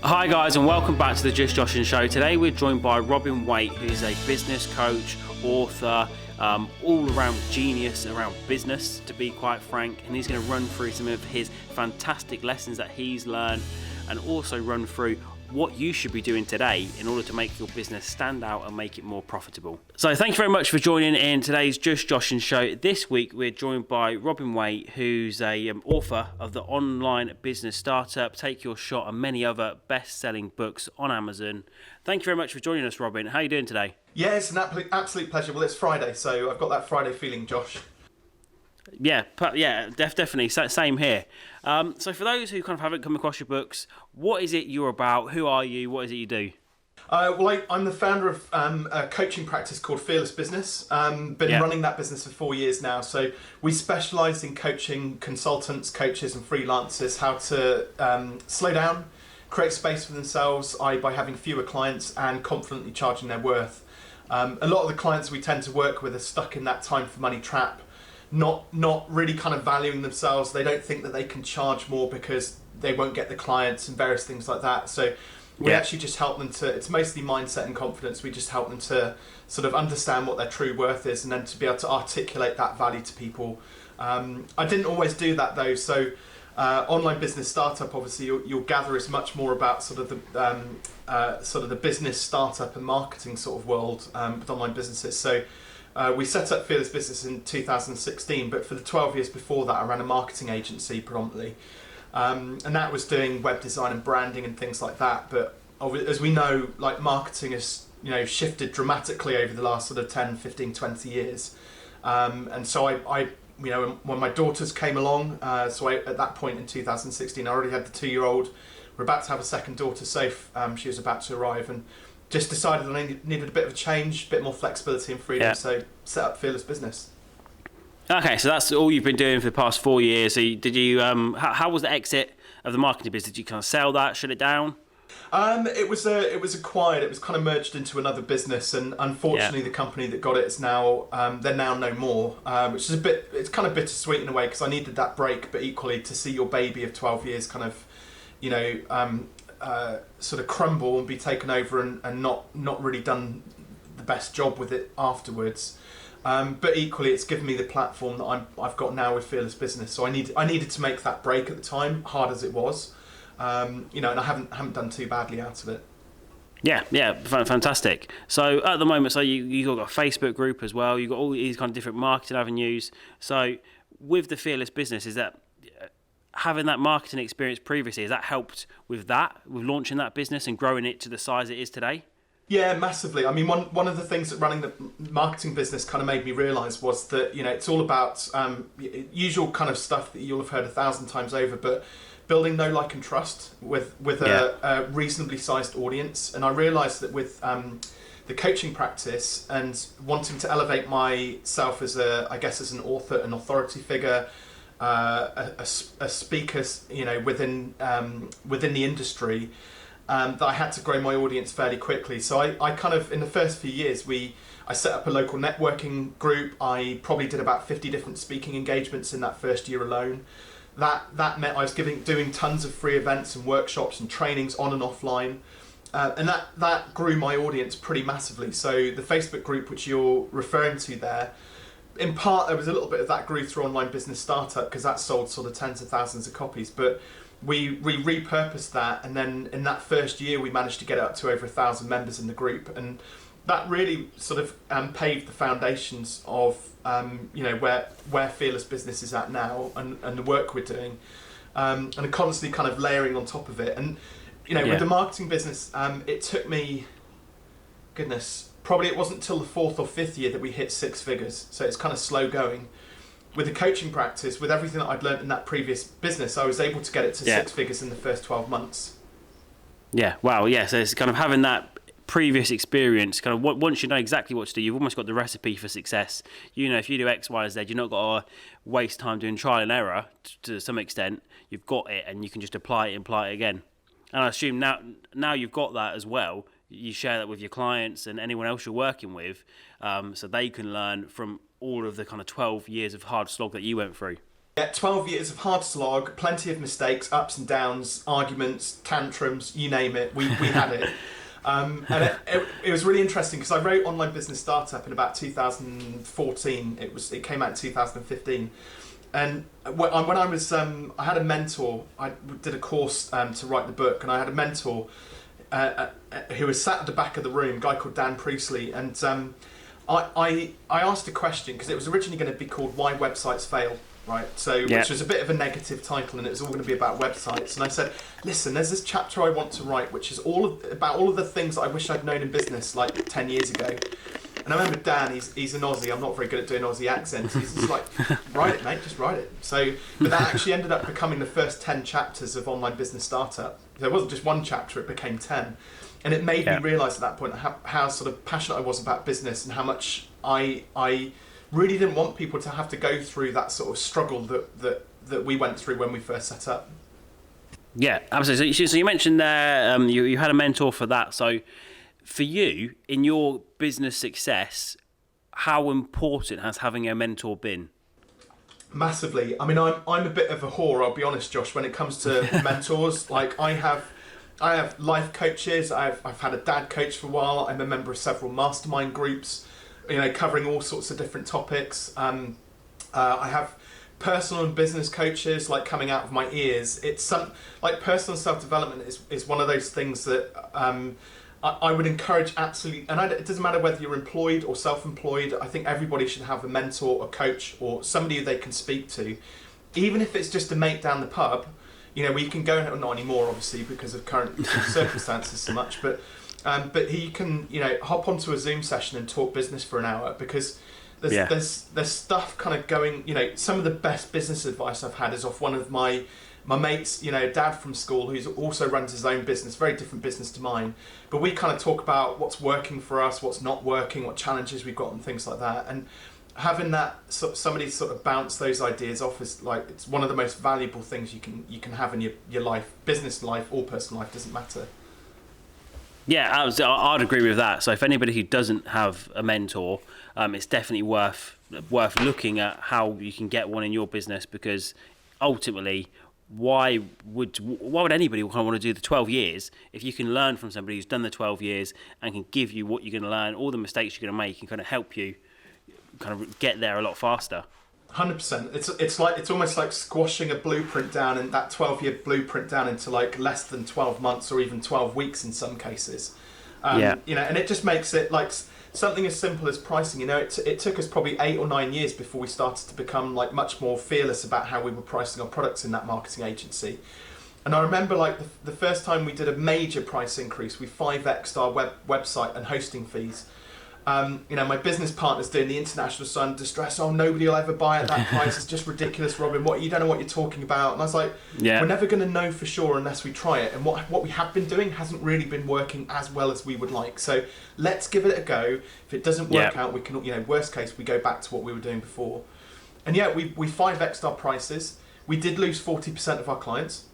Hi guys, and welcome back to the Just Joshin show. Today we're joined by Robin Waite, who's a business coach, author, all around genius around business, to be quite frank, and he's going to run through some of his fantastic lessons that he's learned and also run through what you should be doing today in order to make your business stand out and make it more profitable. So thank you very much for joining in today's Just Joshin show. This week we're joined by Robin Waite, who's a author of the Online Business Startup, Take Your Shot, and many other best-selling books on Amazon. Thank you very much for joining us, Robin. How are you doing today? Yeah, it's an absolute pleasure. Well, it's Friday, so I've got that Friday feeling, Josh. Yeah, definitely. Same here. So for those who kind of haven't come across your books, what is it you're about? Who are you? What is it you do? I'm the founder of a coaching practice called Fearless Business. Been running that business for 4 years now. So we specialise in coaching consultants, coaches and freelancers how to slow down, create space for themselves, by having fewer clients and confidently charging their worth. A lot of the clients we tend to work with are stuck in that time for money trap. Not really kind of valuing themselves. They don't think that they can charge more because they won't get the clients and various things like that. So we actually just help them to, it's mostly mindset and confidence. We just help them to sort of understand what their true worth is and then to be able to articulate that value to people. I didn't always do that though. So Online Business Startup, obviously you'll gather, is much more about sort of the business startup and marketing sort of world with online businesses. So we set up Fearless Business in 2016, but for the 12 years before that, I ran a marketing agency predominantly. And that was doing web design and branding and things like that. But as we know, like marketing has, shifted dramatically over the last sort of 10, 15, 20 years. And so I when my daughters came along, at that point in 2016, I already had the 2-year-old. We're about to have a second daughter, Safe. She was about to arrive, and just decided that I needed a bit of a change, a bit more flexibility and freedom, so set up Fearless Business. Okay, so that's all you've been doing for the past 4 years. So did you? How was the exit of the marketing business? Did you kind of sell that, shut it down? It was acquired. It was kind of merged into another business, and unfortunately, the company that got it is now they're now no more, which is it's kind of bittersweet in a way because I needed that break, but equally to see your baby of 12 years kind of, sort of crumble and be taken over and not really done the best job with it afterwards. But equally, it's given me the platform that I've got now with Fearless Business. So I needed to make that break at the time, hard as it was, and I haven't done too badly out of it. Yeah, fantastic. So at the moment, you've got a Facebook group as well. You've got all these kind of different marketing avenues. So with the Fearless Business, is that having that marketing experience previously, has that helped with launching that business and growing it to the size it is today? Yeah, massively. I mean, one of the things that running the marketing business kind of made me realise was that, it's all about usual kind of stuff that you'll have heard 1,000 times over, but building know, like and trust with a reasonably sized audience. And I realised that with the coaching practice and wanting to elevate myself as an author, an authority figure, a speaker, within the industry, that I had to grow my audience fairly quickly. So I kind of, in the first few years, I set up a local networking group. I probably did about 50 different speaking engagements in that first year alone. That meant I was doing tons of free events and workshops and trainings on and offline. And that grew my audience pretty massively. So the Facebook group, which you're referring to there, in part, there was a little bit of that grew through Online Business Startup because that sold sort of tens of thousands of copies. But we repurposed that, and then in that first year, we managed to get up to over 1,000 members in the group, and that really sort of paved the foundations of where Fearless Business is at now, and the work we're doing, and constantly kind of layering on top of it. And with the marketing business, it took me, probably it wasn't till the 4th or 5th year that we hit 6 figures. So it's kind of slow going. With the coaching practice, with everything that I'd learned in that previous business, I was able to get it to 6 figures in the first 12 months. Yeah, wow, yeah. So it's kind of having that previous experience, kind of once you know exactly what to do, you've almost got the recipe for success. If you do X, Y, Z, you're not got to waste time doing trial and error to some extent. You've got it and you can just apply it and apply it again. And I assume now you've got that as well. You share that with your clients and anyone else you're working with, so they can learn from all of the kind of 12 years of hard slog that you went through. Yeah, 12 years of hard slog, plenty of mistakes, ups and downs, arguments, tantrums, you name it, we had it. And it was really interesting because I wrote Online Business Startup in about 2014. It came out in 2015. And when I was, I had a mentor. I did a course to write the book, and I had a mentor who was sat at the back of the room, a guy called Dan Priestley. And I asked a question because it was originally going to be called "Why Websites Fail." Right, so which was a bit of a negative title, and it was all going to be about websites. And I said, listen, there's this chapter I want to write, which is about all of the things that I wish I'd known in business like 10 years ago. And I remember Dan, he's an Aussie. I'm not very good at doing Aussie accents. He's just like, write it, mate, just write it. So, but that actually ended up becoming the first 10 chapters of Online Business Startup. There wasn't just one chapter; it became 10, and it made me realise at that point how sort of passionate I was about business and how much I really didn't want people to have to go through that sort of struggle that we went through when we first set up. Yeah, absolutely. So you mentioned there you had a mentor for that. So for you, in your business success, how important has having a mentor been? Massively. I mean, I'm a bit of a whore, I'll be honest, Josh, when it comes to mentors. Like I have life coaches. I've had a dad coach for a while. I'm a member of several mastermind groups, covering all sorts of different topics. I have personal and business coaches like coming out of my ears. It's like personal self-development is one of those things that I would encourage absolutely. And it doesn't matter whether you're employed or self-employed. I think everybody should have a mentor, a coach, or somebody who they can speak to, even if it's just a mate down the pub. Where you can go, not anymore obviously because of current circumstances so much, but he can, hop onto a Zoom session and talk business for an hour, because there's stuff kind of going, some of the best business advice I've had is off one of my mate's, dad from school, who also runs his own business, very different business to mine. But we kind of talk about what's working for us, what's not working, what challenges we've got and things like that. And having that somebody sort of bounce those ideas off is like, it's one of the most valuable things you can have in your life, business life or personal life, doesn't matter. Yeah, I'd agree with that. So if anybody who doesn't have a mentor, it's definitely worth looking at how you can get one in your business, because ultimately, why would anybody kind of want to do the 12 years if you can learn from somebody who's done the 12 years and can give you what you're going to learn, all the mistakes you're going to make, and kind of help you kind of get there a lot faster. 100%. It's almost like squashing a blueprint down, and that 12-year blueprint down into like less than 12 months or even 12 weeks in some cases. And it just makes it like something as simple as pricing. It took us probably 8 or 9 years before we started to become like much more fearless about how we were pricing our products in that marketing agency. And I remember like the first time we did a major price increase, we 5x'd our website and hosting fees. My business partner's doing the international sign of distress. Oh, nobody will ever buy at that price. It's just ridiculous, Robin. You don't know what you're talking about. And I was like, we're never going to know for sure unless we try it. And what we have been doing hasn't really been working as well as we would like. So let's give it a go. If it doesn't work out, we can, worst case, we go back to what we were doing before. And we 5x'd our prices. We did lose 40% of our clients,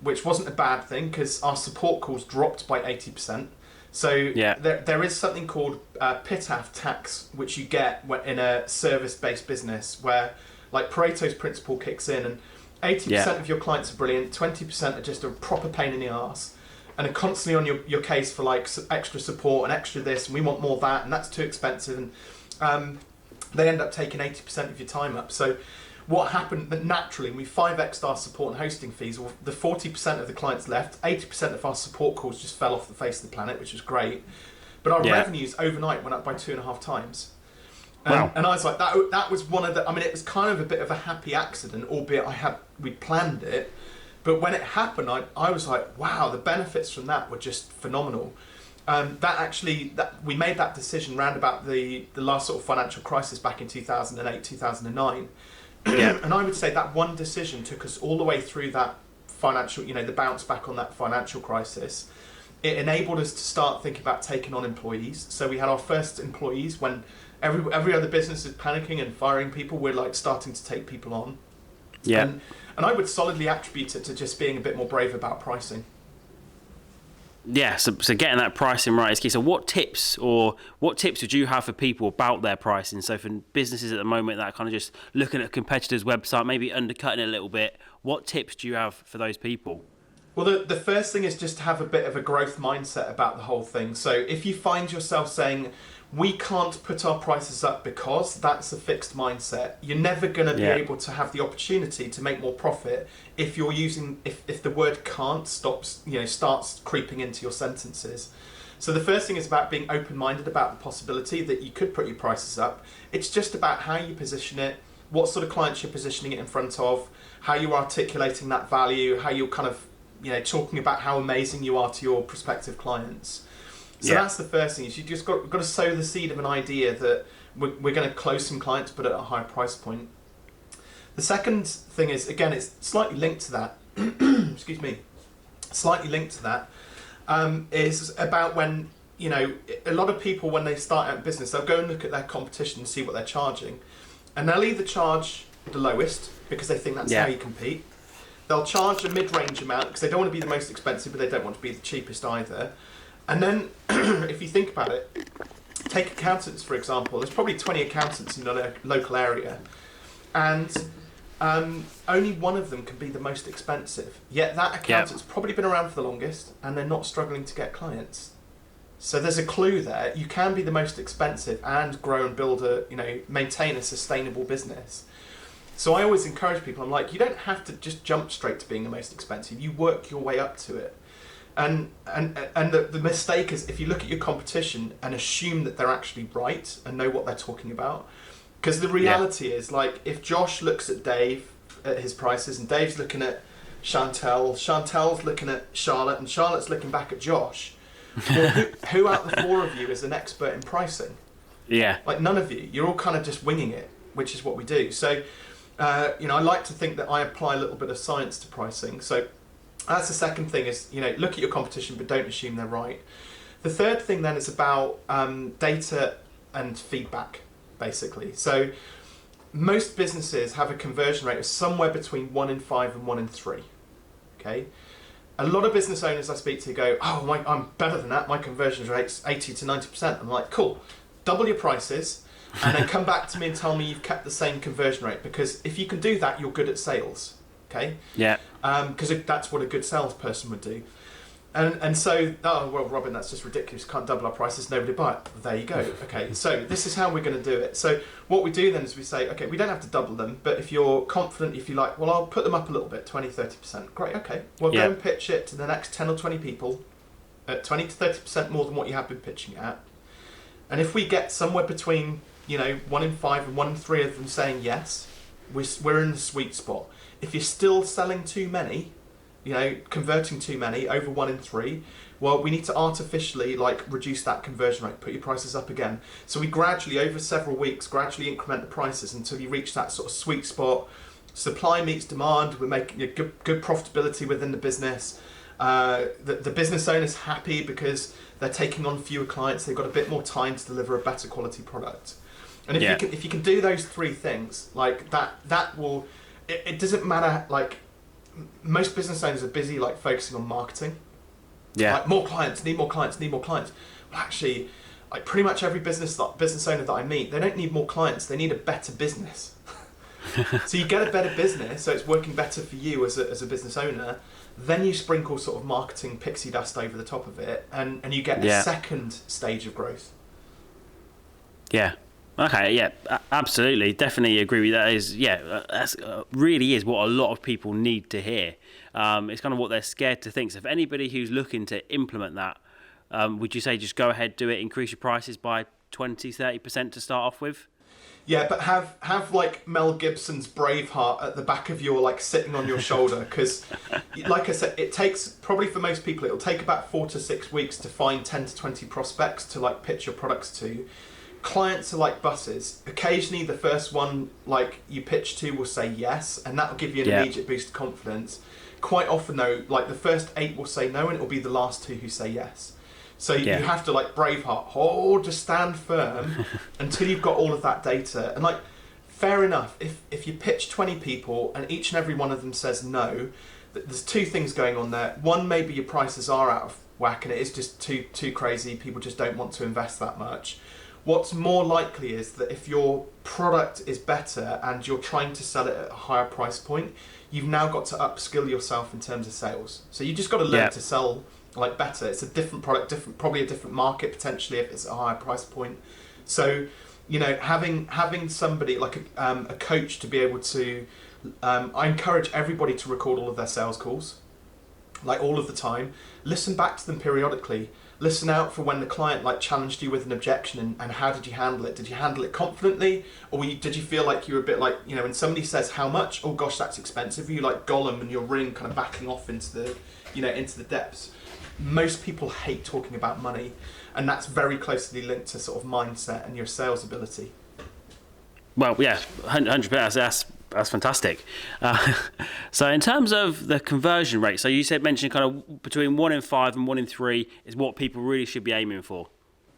which wasn't a bad thing because our support calls dropped by 80%. So there is something called PITAF tax, which you get in a service-based business, where like Pareto's principle kicks in, and 80% of your clients are brilliant, 20% are just a proper pain in the arse, and are constantly on your case for like extra support and extra this, and we want more of that, and that's too expensive, and they end up taking 80% of your time up. So what happened naturally, we 5x'd our support and hosting fees. The 40% of the clients left, 80% of our support calls just fell off the face of the planet, which was great. But our revenues overnight went up by 2.5 times. Wow. And I was like, that was one of the, it was kind of a bit of a happy accident, albeit we planned it. But when it happened, I was like, wow, the benefits from that were just phenomenal. We made that decision round about the last sort of financial crisis back in 2008, 2009. And I would say that one decision took us all the way through that financial, the bounce back on that financial crisis. It enabled us to start thinking about taking on employees. So we had our first employees when every other business is panicking and firing people. We're like starting to take people on. And I would solidly attribute it to just being a bit more brave about pricing. Yeah, so getting that pricing right is key. So what tips would you have for people about their pricing? So for businesses at the moment that are kind of just looking at a competitor's website, maybe undercutting it a little bit, what tips do you have for those people? Well, the first thing is just to have a bit of a growth mindset about the whole thing. So if you find yourself saying, we can't put our prices up because that's a fixed mindset, you're never going to be able to have the opportunity to make more profit if you're using, if the word can't starts creeping into your sentences. So the first thing is about being open-minded about the possibility that you could put your prices up. It's just about how you position it, what sort of clients you're positioning it in front of, how you're articulating that value, how you're kind of talking about how amazing you are to your prospective clients. So that's the first thing. Is you just got to sow the seed of an idea that we're going to close some clients, but at a higher price point. The second thing is, again, it's slightly linked to that. Excuse me. Slightly linked to that is about when a lot of people, when they start out in business, they'll go and look at their competition and see what they're charging, and they'll either charge the lowest because they think that's how you compete. They'll charge a mid-range amount because they don't want to be the most expensive, but they don't want to be the cheapest either. And then, if you think about it, take accountants, for example. There's probably 20 accountants in a local area, and only one of them can be the most expensive. Yet that accountant's probably been around for the longest, and they're not struggling to get clients. So there's a clue there. You can be the most expensive and grow and build maintain a sustainable business. So I always encourage people, I'm like, you don't have to just jump straight to being the most expensive. You work your way up to it. And the mistake is if you look at your competition and assume that they're actually right and know what they're talking about. Because the reality is, like, if Josh looks at Dave, at his prices, and Dave's looking at Chantel's looking at Charlotte, and Charlotte's looking back at Josh, well, who out of the four of you is an expert in pricing? Yeah. Like, none of you. You're all kind of just winging it, which is what we do. So, I like to think that I apply a little bit of science to pricing. So that's the second thing is, look at your competition, but don't assume they're right. The third thing then is about data and feedback, basically. So most businesses have a conversion rate of somewhere between 1 in 5 and 1 in 3. Okay. A lot of business owners I speak to go, oh, I'm better than that. My conversion rate's 80 to 90%. I'm like, cool, double your prices. And then come back to me and tell me you've kept the same conversion rate, because if you can do that, you're good at sales, okay? Yeah. Because that's what a good salesperson would do. And so, oh, well, Robin, that's just ridiculous. Can't double our prices, nobody buy it. There you go. Okay, so this is how we're going to do it. So what we do then is we say, okay, we don't have to double them, but if you're confident, if you like, well, I'll put them up a little bit, 20, 30%. Great, okay. Well, go and pitch it to the next 10 or 20 people at 20 to 30% more than what you have been pitching at. And if we get somewhere between 1 in 5 and 1 in 3 of them saying yes, we're in the sweet spot. If you're still selling too many, converting too many, over 1 in 3, well, we need to artificially reduce that conversion rate, put your prices up again. So we gradually, over several weeks, increment the prices until you reach that sort of sweet spot. Supply meets demand. We're making a good profitability within the business. The business owner's happy because they're taking on fewer clients. They've got a bit more time to deliver a better quality product. And if you can do those 3 things, like that will, it doesn't matter. Like, most business owners are busy focusing on marketing. Yeah. Like, more clients, need more clients, need more clients. Well, actually, pretty much every business owner that I meet, they don't need more clients. They need a better business. So you get a better business, so it's working better for you as a business owner. Then you sprinkle sort of marketing pixie dust over the top of it, and you get a second stage of growth. Yeah. Okay, yeah, absolutely, definitely agree with that. That's really is what a lot of people need to hear. It's kind of what they're scared to think. So if anybody who's looking to implement that, would you say just go ahead, do it, increase your prices by 20, 30% to start off with? Yeah, but have like Mel Gibson's Braveheart at the back of your sitting on your shoulder, because like I said, it takes, probably for most people, it'll take about 4 to 6 weeks to find 10 to 20 prospects to pitch your products to. Clients are like buses. Occasionally the first one you pitch to will say yes, and that'll give you an immediate boost of confidence. Quite often though, the first 8 will say no, and it'll be the last 2 who say yes. So you have to Braveheart, just stand firm until you've got all of that data. And fair enough, if you pitch 20 people and each and every one of them says no, there's 2 things going on there. One, maybe your prices are whack and it is just too crazy, people just don't want to invest that much. What's more likely is that if your product is better and you're trying to sell it at a higher price point, you've now got to upskill yourself in terms of sales. So you just got to learn to sell like better. It's a different product, probably a different market potentially if it's a higher price point. So, you know, having somebody like a coach to be able to, I encourage everybody to record all of their sales calls, like all of the time. Listen back to them periodically. Listen out for when the client like challenged you with an objection and how did you handle it? Did you handle it confidently, or did you feel like you were a bit like, you know, when somebody says how much, oh gosh, that's expensive, you like Gollum and your ring kind of backing off into the, you know, into the depths. Most people hate talking about money, and that's very closely linked to sort of mindset and your sales ability. Well, yeah, 100%. That's fantastic. So in terms of the conversion rate, so you mentioned kind of between 1 in 5 and 1 in 3 is what people really should be aiming for.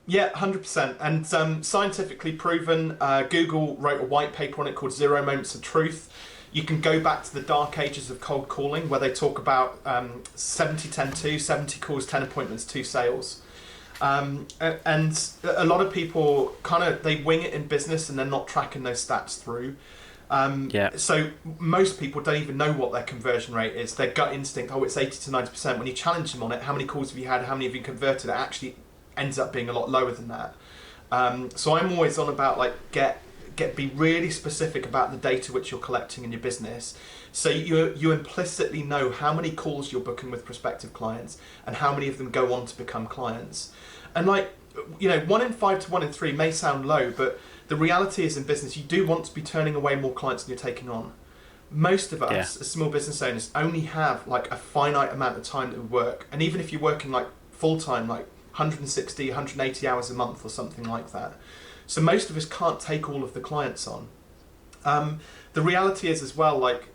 Yeah, 100%. And scientifically proven, Google wrote a white paper on it called 0 Moments of Truth. You can go back to the dark ages of cold calling where they talk about 70-10-2, 70 calls, 10 appointments, 2 sales. And a lot of people they wing it in business and they're not tracking those stats through. So most people don't even know what their conversion rate is. Their gut instinct, oh, it's 80 to 90%. When you challenge them on it, how many calls have you had, how many have you converted, it actually ends up being a lot lower than that. So I'm always on about like be really specific about the data which you're collecting in your business. So you implicitly know how many calls you're booking with prospective clients and how many of them go on to become clients. And like, you know, 1 in 5 to 1 in 3 may sound low, but the reality is in business, you do want to be turning away more clients than you're taking on. Most of us as small business owners only have like a finite amount of time that we work. And even if you're working like full time, like 160, 180 hours a month or something like that. So most of us can't take all of the clients on. The reality is as well, like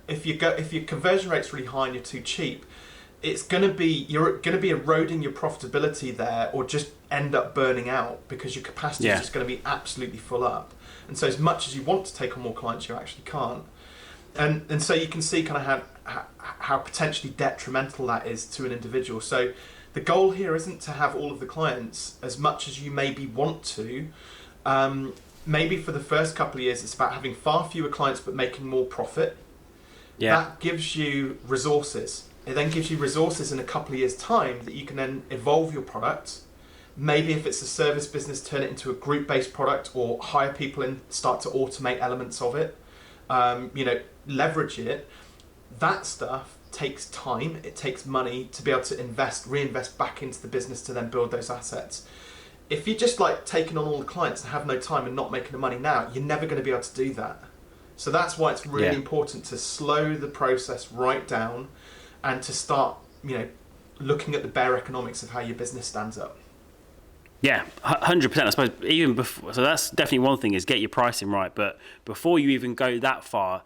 if your conversion rate's really high and you're too cheap, you're going to be eroding your profitability there, or just end up burning out because your capacity is just going to be absolutely full up. And so as much as you want to take on more clients, you actually can't. And so you can see kind of how potentially detrimental that is to an individual. So the goal here isn't to have all of the clients as much as you maybe want to. Maybe for the first couple of years, it's about having far fewer clients but making more profit. That gives you resources. It then gives you resources in a couple of years' time that you can then evolve your product. Maybe if it's a service business, turn it into a group-based product, or hire people and start to automate elements of it. You know, leverage it. That stuff takes time. It takes money to be able to reinvest back into the business to then build those assets. If you're just like taking on all the clients and have no time and not making the money now, you're never going to be able to do that. So that's why it's really important to slow the process right down and to start, you know, looking at the bare economics of how your business stands up. Yeah, 100%. I suppose even before, so that's definitely one thing, is get your pricing right. But before you even go that far,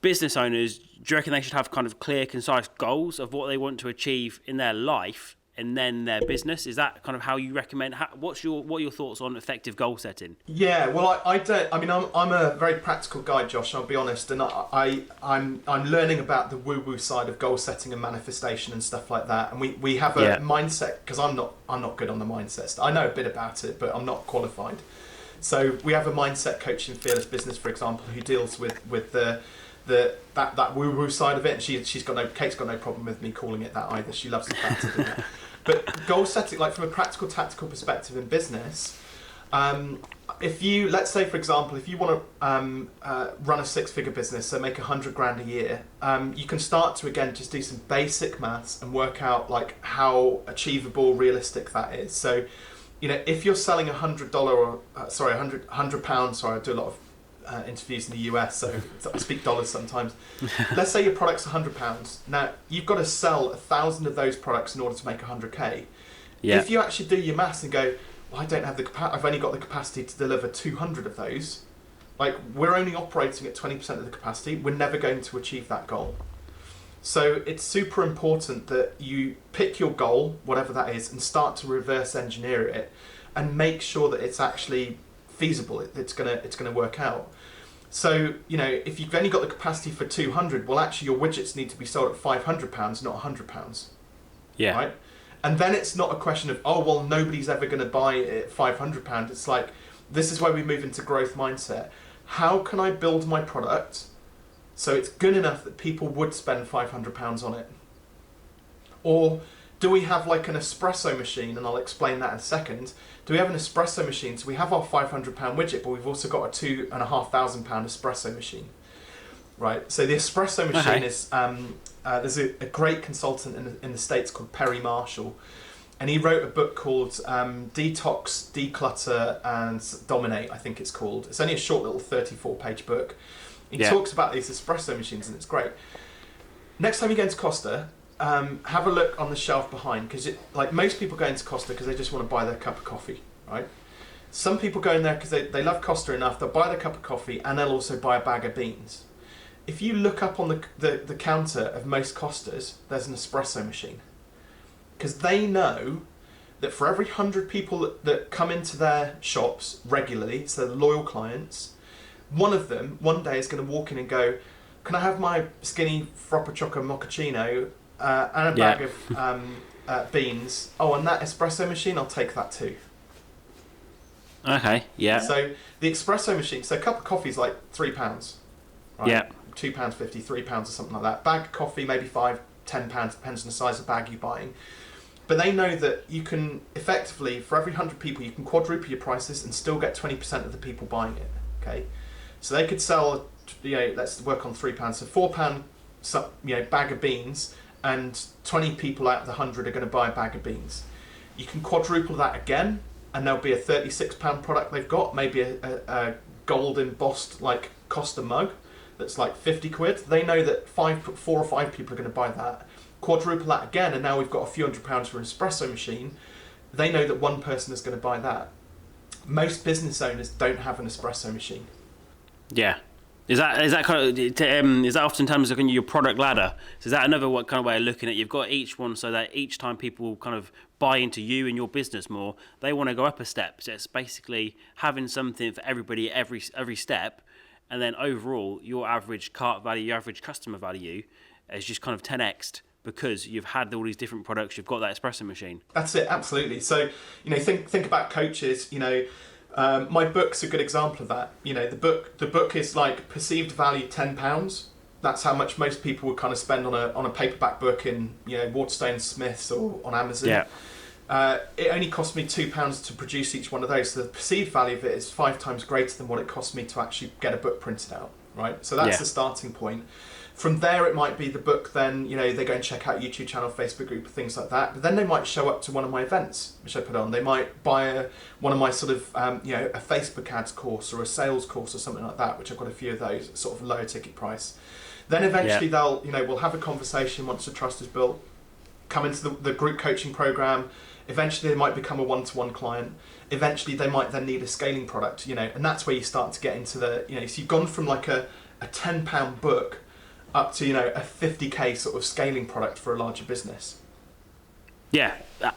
business owners, do you reckon they should have kind of clear, concise goals of what they want to achieve in their life and then their business? Is that kind of how you recommend? What are your thoughts on effective goal setting? Yeah, well, I don't. I mean, I'm a very practical guy, Josh. I'll be honest, and I'm learning about the woo-woo side of goal setting and manifestation and stuff like that. And we have a mindset, because I'm not good on the mindset stuff. I know a bit about it, but I'm not qualified. So we have a mindset coach in Fearless Business, for example, who deals with that woo-woo side of it. And Kate's got no problem with me calling it that either. She loves the fact of it. But goal setting, like from a practical, tactical perspective in business, let's say, for example, if you want to run a 6-figure business, so make 100 grand a year, you can start to, again, just do some basic maths and work out like how achievable, realistic that is. So, you know, if you're selling £100 or £100, sorry, I do a lot of interviews in the US, so I speak dollars sometimes. Let's say your product's £100. Now you've got to sell 1,000 of those products in order to make 100k. If you actually do your maths and go, well, I don't have the capacity, I've only got the capacity to deliver 200 of those. Like, we're only operating at 20% of the capacity. We're never going to achieve that goal. So it's super important that you pick your goal, whatever that is, and start to reverse engineer it and make sure that it's actually feasible, it's gonna work out. So, you know, if you've only got the capacity for 200, well, actually your widgets need to be sold at £500, not £100. Yeah. Right? And then it's not a question of, oh, well, nobody's ever going to buy it at £500. It's like, this is where we move into growth mindset. How can I build my product so it's good enough that people would spend £500 on it? Or do we have like an espresso machine? And I'll explain that in a second. Do we have an espresso machine? So we have our £500 widget, but we've also got a £2,500 espresso machine, right? So the espresso machine is, there's a great consultant in the States called Perry Marshall, and he wrote a book called Detox, Declutter and Dominate, I think it's called. It's only a short little 34-page book. He talks about these espresso machines, and it's great. Next time you go into Costa, have a look on the shelf behind, because like most people go into Costa because they just want to buy their cup of coffee, right? Some people go in there because they love Costa enough, they'll buy their cup of coffee and they'll also buy a bag of beans. If you look up on the counter of most Costas, there's an espresso machine. Because they know that for every 100 people that come into their shops regularly, so they're loyal clients, one of them one day is going to walk in and go, can I have my skinny Frappa Choco Mochaccino and a bag of beans? Oh, and that espresso machine, I'll take that too. Okay, yeah. So the espresso machine, so a cup of coffee is like £3, right? Yeah. £2.50, £3 or something like that. Bag of coffee, maybe £5, £10, depends on the size of bag you're buying. But they know that you can effectively, for every 100 people, you can quadruple your prices and still get 20% of the people buying it. Okay, so they could sell, let's work on £3, so £4, bag of beans, and 20 people out of the 100 are going to buy a bag of beans. You can quadruple that again, and there'll be a £36 product they've got, maybe a gold embossed like Costa mug that's like 50 quid. They know that 4 or 5 people are going to buy that. Quadruple that again, and now we've got a few £100s for an espresso machine. They know that one person is going to buy that. Most business owners don't have an espresso machine. Yeah. Is that kind of is that often terms of your product ladder? So is that another kind of way of looking at it? You've got each one so that each time people kind of buy into you and your business more, they want to go up a step. So it's basically having something for everybody every step, and then overall your average cart value, your average customer value is just kind of 10x'd because you've had all these different products. You've got that espresso machine. That's it, absolutely. So think about coaches. My book's a good example of that. The book is like perceived value £10. That's how much most people would kind of spend on a paperback book in Waterstone Smiths or on Amazon. Yeah. It only cost me £2 to produce each one of those. So the perceived value of it is 5 times greater than what it cost me to actually get a book printed out. Right. So that's the starting point. From there, it might be the book. Then they go and check out YouTube channel, Facebook group, things like that. But then they might show up to one of my events, which I put on. They might buy one of my sort of a Facebook ads course or a sales course or something like that, which I've got a few of those at sort of lower ticket price. Then eventually we'll have a conversation once the trust is built, come into the group coaching program. Eventually, they might become a one-to-one client. Eventually, they might then need a scaling product. And that's where you start to get into the so you've gone from like a £10 book up to a 50k sort of scaling product for a larger business. Yeah,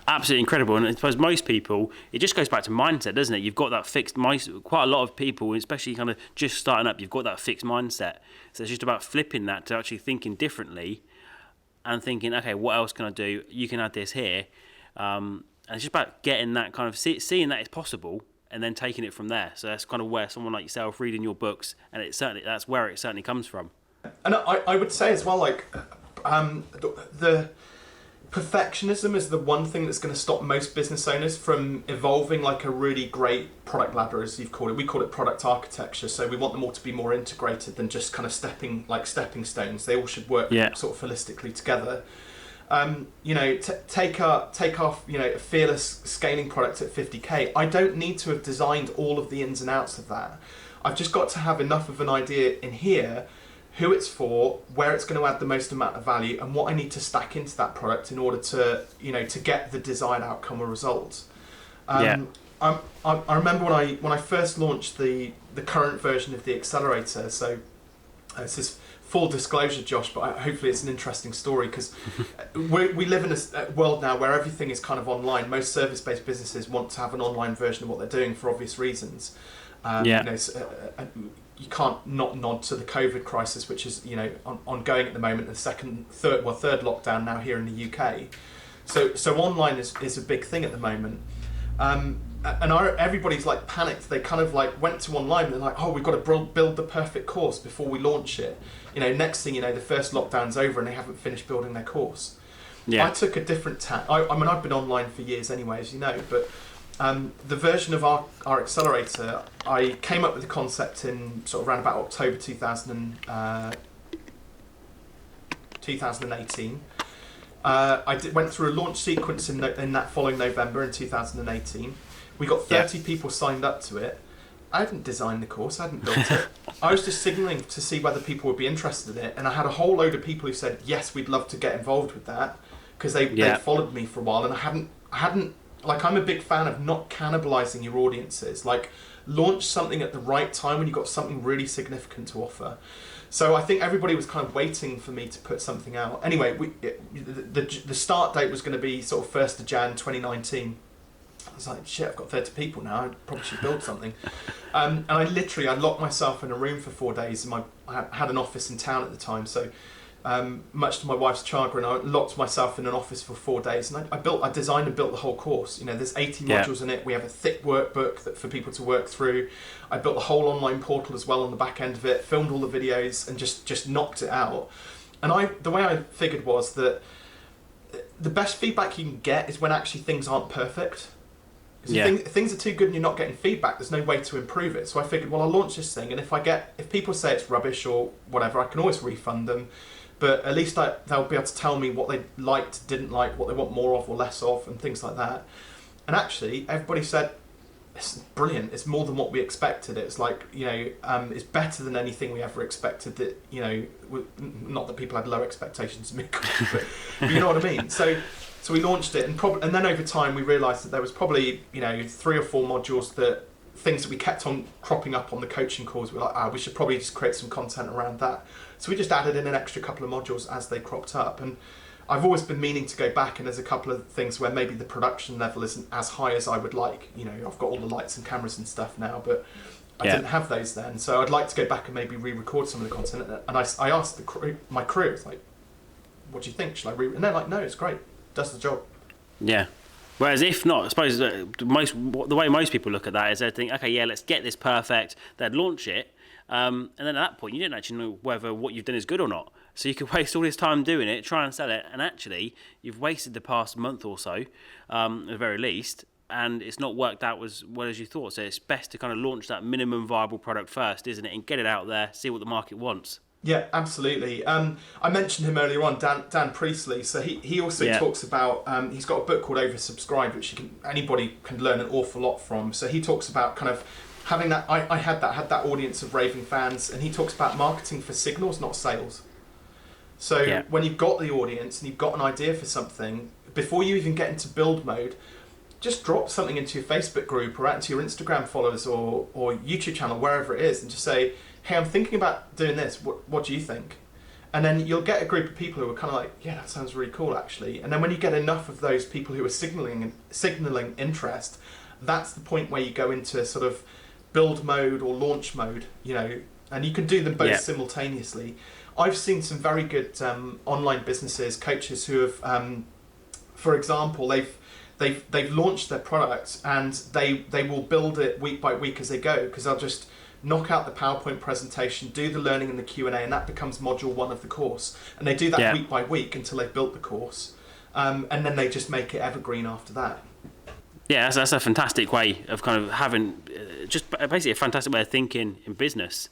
absolutely incredible. And I suppose most people, it just goes back to mindset, doesn't it? You've got that fixed mindset. Quite a lot of people, especially kind of just starting up, you've got that fixed mindset. So it's just about flipping that to actually thinking differently and thinking, okay, what else can I do? You can add this here. And it's just about getting that kind of seeing that it's possible and then taking it from there. So that's kind of where someone like yourself reading your books, and that's where it certainly comes from. And I would say as well, like the perfectionism is the one thing that's going to stop most business owners from evolving like a really great product ladder, as you've called it. We call it product architecture. So we want them all to be more integrated than just kind of stepping stones. They all should work sort of holistically together. Take off a fearless scaling product at 50k. I don't need to have designed all of the ins and outs of that. I've just got to have enough of an idea in here, who it's for, where it's going to add the most amount of value, and what I need to stack into that product in order to get the desired outcome or result. I remember when I first launched the current version of the accelerator. So this is full disclosure, Josh, but hopefully it's an interesting story, because we live in a world now where everything is kind of online. Most service-based businesses want to have an online version of what they're doing for obvious reasons. You can't not nod to the COVID crisis, which is ongoing at the moment. The third lockdown now here in the UK. So online is a big thing at the moment. And everybody's like panicked. They kind of like went to online and they're like, oh, we've got to build the perfect course before we launch it. Next thing you know, the first lockdown's over and they haven't finished building their course. I took a different tack. I mean, I've been online for years anyway, as you know, but the version of our accelerator, I came up with the concept in sort of around about October 2018. Went through a launch sequence in that following November in 2018. We got 30 people signed up to it. I hadn't designed the course, I hadn't built it. I was just signalling to see whether people would be interested in it, and I had a whole load of people who said, yes, we'd love to get involved with that, because they followed me for a while, and I hadn't, like, I'm a big fan of not cannibalizing your audiences. Like, launch something at the right time when you've got something really significant to offer. So I think everybody was kind of waiting for me to put something out. Anyway, the start date was going to be sort of 1st of Jan 2019. I was like, shit, I've got 30 people now, I probably should build something. And I locked myself in a room for 4 days. I had an office in town at the time, so much to my wife's chagrin, I locked myself in an office for 4 days, and I designed and built the whole course. There's 80 modules in it. We have a thick workbook for people to work through. I built a whole online portal as well on the back end of it, filmed all the videos, and just knocked it out. And the way I figured was that the best feedback you can get is when actually things aren't perfect. If things are too good and you're not getting feedback, there's no way to improve it. So I figured, well, I'll launch this thing, and if people say it's rubbish or whatever, I can always refund them. But at least they'll be able to tell me what they liked, didn't like, what they want more of or less of, and things like that. And actually, everybody said, it's brilliant. It's more than what we expected. It's like, it's better than anything we ever expected. That, not that people had low expectations of me, but you know what I mean. So we launched it, and then over time we realised that there was probably 3 or 4 modules things that we kept on cropping up on the coaching calls. We're like, we should probably just create some content around that. So we just added in an extra couple of modules as they cropped up. And I've always been meaning to go back, and there's a couple of things where maybe the production level isn't as high as I would like. I've got all the lights and cameras and stuff now, but I didn't have those then. So I'd like to go back and maybe re-record some of the content. And I asked my crew, it's like, what do you think? Shall I and they're like, no, it's great. Does the job. Yeah. Whereas if not, I suppose the way most people look at that is they think, okay, yeah, let's get this perfect. They'd launch it, and then at that point, you didn't actually know whether what you've done is good or not. So you could waste all this time doing it, try and sell it, and actually you've wasted the past month or so, at the very least, and it's not worked out as well as you thought. So it's best to kind of launch that minimum viable product first, isn't it, and get it out there, see what the market wants. Yeah, absolutely. I mentioned him earlier on, Dan Priestley. So he also talks about, he's got a book called Oversubscribed, which anybody can learn an awful lot from. So he talks about kind of having that, I had that audience of raving fans, and he talks about marketing for signals, not sales. So when you've got the audience and you've got an idea for something, before you even get into build mode, just drop something into your Facebook group or out into your Instagram followers or YouTube channel, wherever it is, and just say, hey, I'm thinking about doing this, what do you think? And then you'll get a group of people who are kind of like, yeah, that sounds really cool, actually. And then when you get enough of those people who are signaling interest, that's the point where you go into sort of build mode or launch mode, and you can do them both simultaneously. I've seen some very good online businesses, coaches who have, for example, they've launched their product, and they will build it week by week as they go, because they'll just knock out the PowerPoint presentation, do the learning and the Q&A, and that becomes module 1 of the course. And they do that week by week until they've built the course. And then they just make it evergreen after that. Yeah, that's a fantastic way of kind of having, just basically a fantastic way of thinking in business.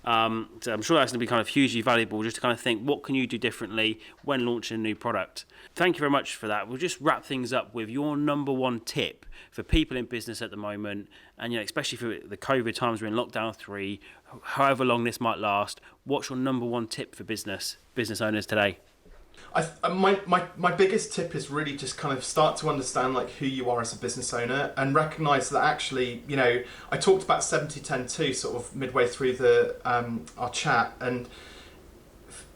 So I'm sure that's going to be kind of hugely valuable, just to kind of think, what can you do differently when launching a new product? Thank you very much for that. We'll just wrap things up with your number 1 tip for people in business at the moment, and especially for the COVID times, we're in lockdown 3, however long this might last. What's your number 1 tip for business owners today? My biggest tip is really just kind of start to understand like who you are as a business owner, and recognize that actually, I talked about 70-10-2 sort of midway through our chat, and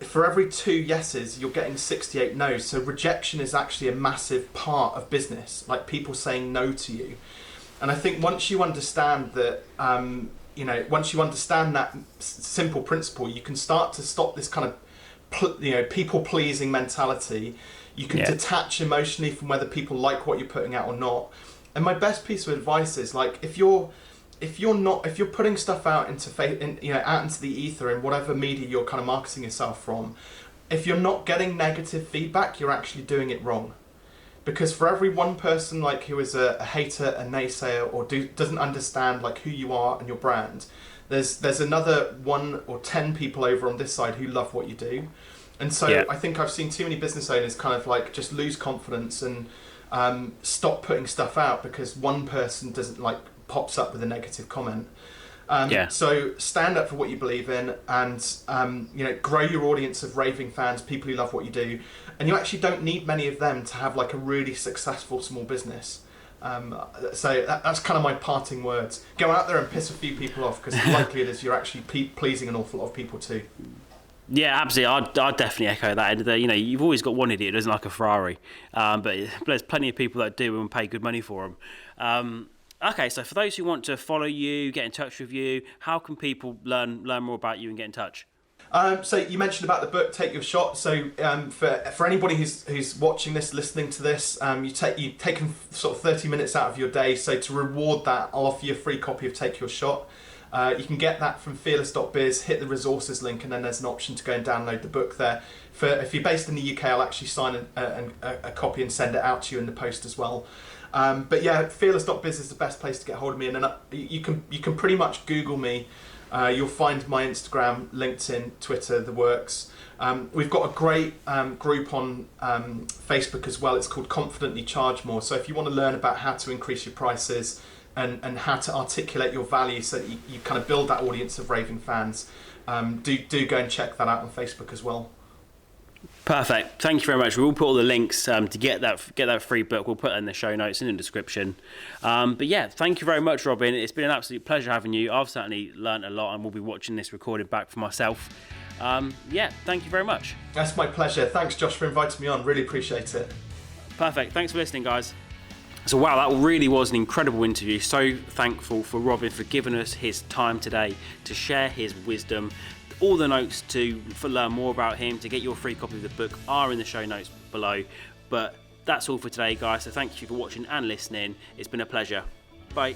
for every 2 yeses, you're getting 68 no's. So rejection is actually a massive part of business, like people saying no to you. And I think once you understand that, once you understand that simple principle, you can start to stop this kind of people-pleasing mentality. You can detach emotionally from whether people like what you're putting out or not. And my best piece of advice is, like, if you're putting stuff out out into the ether in whatever media you're kind of marketing yourself from, if you're not getting negative feedback, you're actually doing it wrong. Because for every one person like who is a hater, a naysayer, or doesn't understand like who you are and your brand, there's another 1 or 10 people over on this side who love what you do. And so I think I've seen too many business owners kind of like just lose confidence and stop putting stuff out because one person doesn't like pops up with a negative comment. So stand up for what you believe in, and grow your audience of raving fans, people who love what you do. And you actually don't need many of them to have like a really successful small business. So that's kind of my parting words. Go out there and piss a few people off, because likely it is you're actually pleasing an awful lot of people too. Yeah, absolutely. I'd definitely echo that. You've always got one idiot who doesn't like a Ferrari, but there's plenty of people that do and pay good money for them. Okay, so for those who want to follow you, get in touch with you, how can people learn more about you and get in touch? So you mentioned about the book, Take Your Shot. So for anybody who's watching this, listening to this, you've taken sort of 30 minutes out of your day. So to reward that, I'll offer you a free copy of Take Your Shot. You can get that from fearless.biz, hit the resources link, and then there's an option to go and download the book there. If you're based in the UK, I'll actually sign a copy and send it out to you in the post as well. But yeah, fearless.biz is the best place to get hold of me, and then you can pretty much Google me. You'll find my Instagram, LinkedIn, Twitter, the works. We've got a great group on Facebook as well. It's called Confidently Charge More. So if you want to learn about how to increase your prices and how to articulate your value so that you kind of build that audience of raving fans, do go and check that out on Facebook as well. Perfect. Thank you very much. We'll put all the links to get that free book. We'll put it in the show notes in the description. But yeah, thank you very much, Robin. It's been an absolute pleasure having you. I've certainly learned a lot, and we'll be watching this recorded back for myself. Thank you very much. That's my pleasure. Thanks, Josh, for inviting me on. Really appreciate it. Perfect. Thanks for listening, guys. So wow, that really was an incredible interview. So thankful for Robin for giving us his time today to share his wisdom. All the notes to learn more about him, to get your free copy of the book, are in the show notes below. But that's all for today, guys. So thank you for watching and listening. It's been a pleasure. Bye.